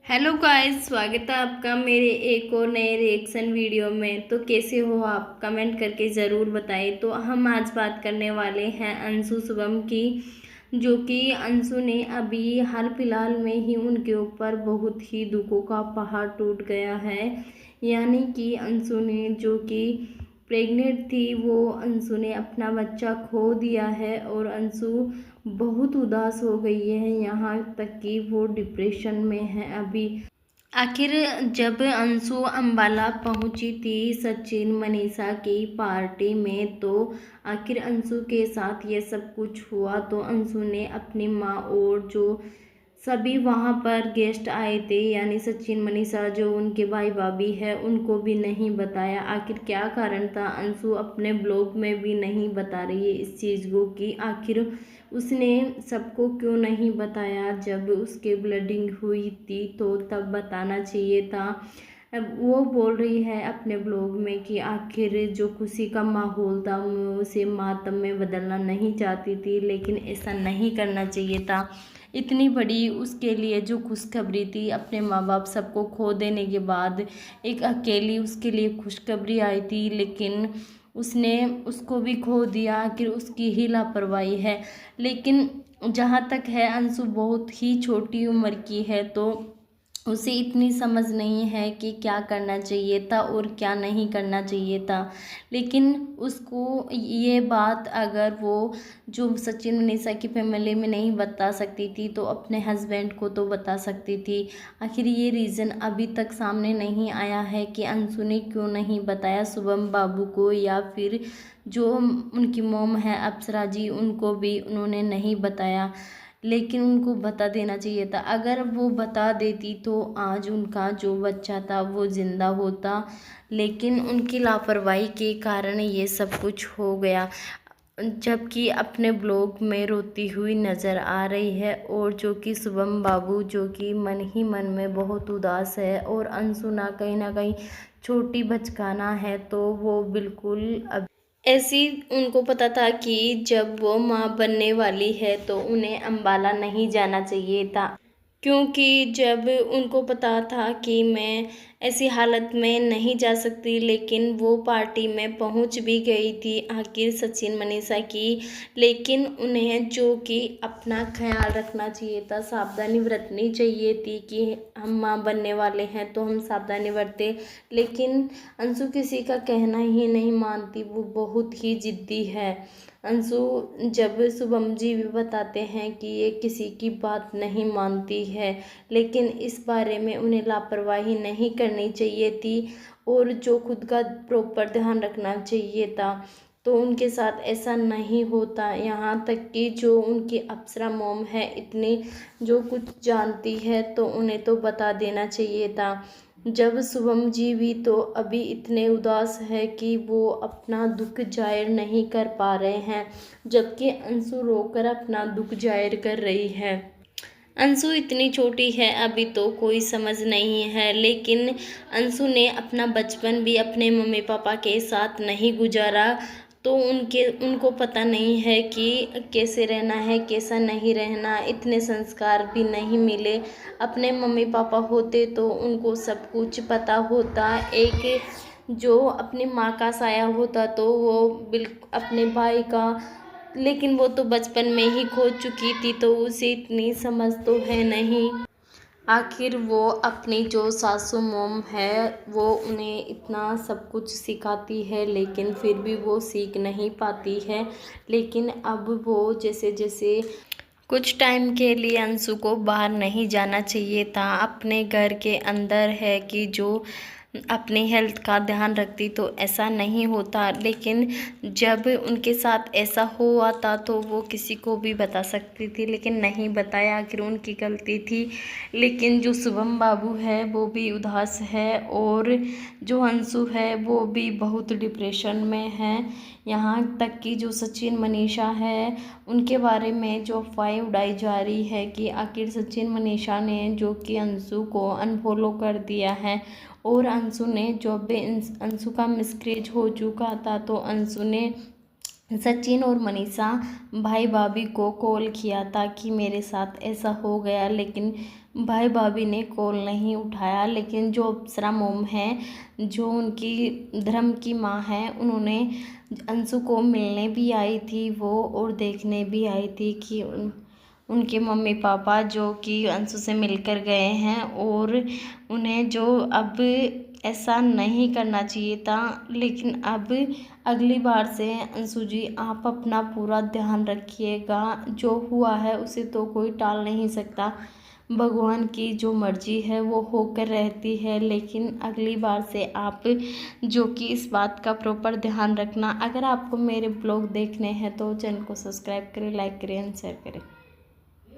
Hello guys, स्वागत है आपका मेरे एक और नए रिएक्शन वीडियो में। तो कैसे हो आप, कमेंट करके ज़रूर बताएं। तो हम आज बात करने वाले हैं अंशु शुभम की, जो कि अंशु ने अभी हाल फिलहाल में ही उनके ऊपर बहुत ही दुखों का पहाड़ टूट गया है। यानी कि अंशु ने, जो कि प्रेग्नेंट थी, वो अंशु ने अपना बच्चा खो दिया है और अंशु बहुत उदास हो गई है। यहाँ तक कि वो डिप्रेशन में है अभी। आखिर जब अंशु अंबाला पहुंची थी सचिन मनीषा की पार्टी में, तो आखिर अंशु के साथ ये सब कुछ हुआ। तो अंशु ने अपनी माँ और जो सभी वहाँ पर गेस्ट आए थे, यानी सचिन मनीषा जो उनके भाई भाभी है, उनको भी नहीं बताया। आखिर क्या कारण था, अंशु अपने ब्लॉग में भी नहीं बता रही है इस चीज़ को कि आखिर उसने सबको क्यों नहीं बताया। जब उसके ब्लीडिंग हुई थी तो तब बताना चाहिए था। अब वो बोल रही है अपने ब्लॉग में कि आखिर जो खुशी का माहौल था मैं उसे मातम में बदलना नहीं चाहती थी, लेकिन ऐसा नहीं करना चाहिए था। इतनी बड़ी उसके लिए जो खुशखबरी थी, अपने माँ बाप सबको खो देने के बाद एक अकेली उसके लिए खुशखबरी आई थी, लेकिन उसने उसको भी खो दिया। आखिर उसकी ही लापरवाही है। लेकिन जहाँ तक है, अंशु बहुत ही छोटी उम्र की है, तो उसे इतनी समझ नहीं है कि क्या करना चाहिए था और क्या नहीं करना चाहिए था। लेकिन उसको ये बात अगर वो जो सचिन मनीषा की फैमिली में नहीं बता सकती थी, तो अपने हस्बैंड को तो बता सकती थी। आखिर ये रीज़न अभी तक सामने नहीं आया है कि अंशु ने क्यों नहीं बताया शुभम बाबू को, या फिर जो उनकी मॉम है अप्सरा जी, उनको भी उन्होंने नहीं बताया। लेकिन उनको बता देना चाहिए था। अगर वो बता देती तो आज उनका जो बच्चा था वो ज़िंदा होता, लेकिन उनकी लापरवाही के कारण ये सब कुछ हो गया। जबकि अपने ब्लॉग में रोती हुई नज़र आ रही है, और जो कि शुभम बाबू जो कि मन ही मन में बहुत उदास है, और अंशु ना कहीं छोटी बचकाना है, तो वो बिल्कुल ऐसी उनको पता था कि जब वो माँ बनने वाली है तो उन्हें अंबाला नहीं जाना चाहिए था। क्योंकि जब उनको पता था कि मैं ऐसी हालत में नहीं जा सकती, लेकिन वो पार्टी में पहुंच भी गई थी आखिर सचिन मनीषा की। लेकिन उन्हें जो कि अपना ख्याल रखना चाहिए था, सावधानी बरतनी चाहिए थी कि हम माँ बनने वाले हैं तो हम सावधानी बरतें। लेकिन अंशु किसी का कहना ही नहीं मानती, वो बहुत ही जिद्दी है। अंशु, जब शुभम जी भी बताते हैं कि ये किसी की बात नहीं मानती है, लेकिन इस बारे में उन्हें लापरवाही नहीं करनी चाहिए थी और जो खुद का प्रॉपर ध्यान रखना चाहिए था। तो उनके साथ ऐसा नहीं होता। यहाँ तक कि जो उनकी अप्सरा मॉम है, इतनी जो कुछ जानती है, तो उन्हें तो बता देना चाहिए था। जब शुभम जी भी तो अभी इतने उदास है कि वो अपना दुख जाहिर नहीं कर पा रहे हैं, जबकि अंशु रोकर अपना दुख जाहिर कर रही है। अंशु इतनी छोटी है, अभी तो कोई समझ नहीं है, लेकिन अंशु ने अपना बचपन भी अपने मम्मी पापा के साथ नहीं गुजारा, तो उनको पता नहीं है कि कैसे रहना है, कैसा नहीं रहना। इतने संस्कार भी नहीं मिले। अपने मम्मी पापा होते तो उनको सब कुछ पता होता। एक जो अपनी माँ का साया होता तो वो अपने भाई का, लेकिन वो तो बचपन में ही खो चुकी थी, तो उसे इतनी समझ तो है नहीं। आखिर वो अपनी जो सासू मोम है, वो उन्हें इतना सब कुछ सिखाती है, लेकिन फिर भी वो सीख नहीं पाती है। लेकिन अब वो जैसे जैसे कुछ टाइम के लिए अंशु को बाहर नहीं जाना चाहिए था, अपने घर के अंदर है कि जो अपनी हेल्थ का ध्यान रखती तो ऐसा नहीं होता। लेकिन जब उनके साथ ऐसा हुआ था तो वो किसी को भी बता सकती थी, लेकिन नहीं बताया। आखिर उनकी गलती थी। लेकिन जो शुभम बाबू है वो भी उदास है, और जो अंशु है वो भी बहुत डिप्रेशन में है। यहाँ तक कि जो सचिन मनीषा है, उनके बारे में जो अफवाहें उड़ाई जा रही है कि आखिर सचिन मनीषा ने जो कि अंशु को अनफॉलो कर दिया है, और अंशु ने जो भी अंशु का मिसकैरेज हो चुका था, तो अंशु ने सचिन और मनीषा भाई भाभी को कॉल किया था कि मेरे साथ ऐसा हो गया, लेकिन भाई भाभी ने कॉल नहीं उठाया। लेकिन जो अप्सरा मोम है, जो उनकी धर्म की माँ है, उन्होंने अंशु को मिलने भी आई थी वो, और देखने भी आई थी कि उनके मम्मी पापा जो कि अंशु से मिलकर गए हैं, और उन्हें जो अब ऐसा नहीं करना चाहिए था। लेकिन अब अगली बार से अंशु जी आप अपना पूरा ध्यान रखिएगा। जो हुआ है उसे तो कोई टाल नहीं सकता, भगवान की जो मर्जी है वो होकर रहती है। लेकिन अगली बार से आप जो कि इस बात का प्रॉपर ध्यान रखना। अगर आपको मेरे ब्लॉग देखने हैं तो चैनल को सब्सक्राइब करें, लाइक करें एंड शेयर करें।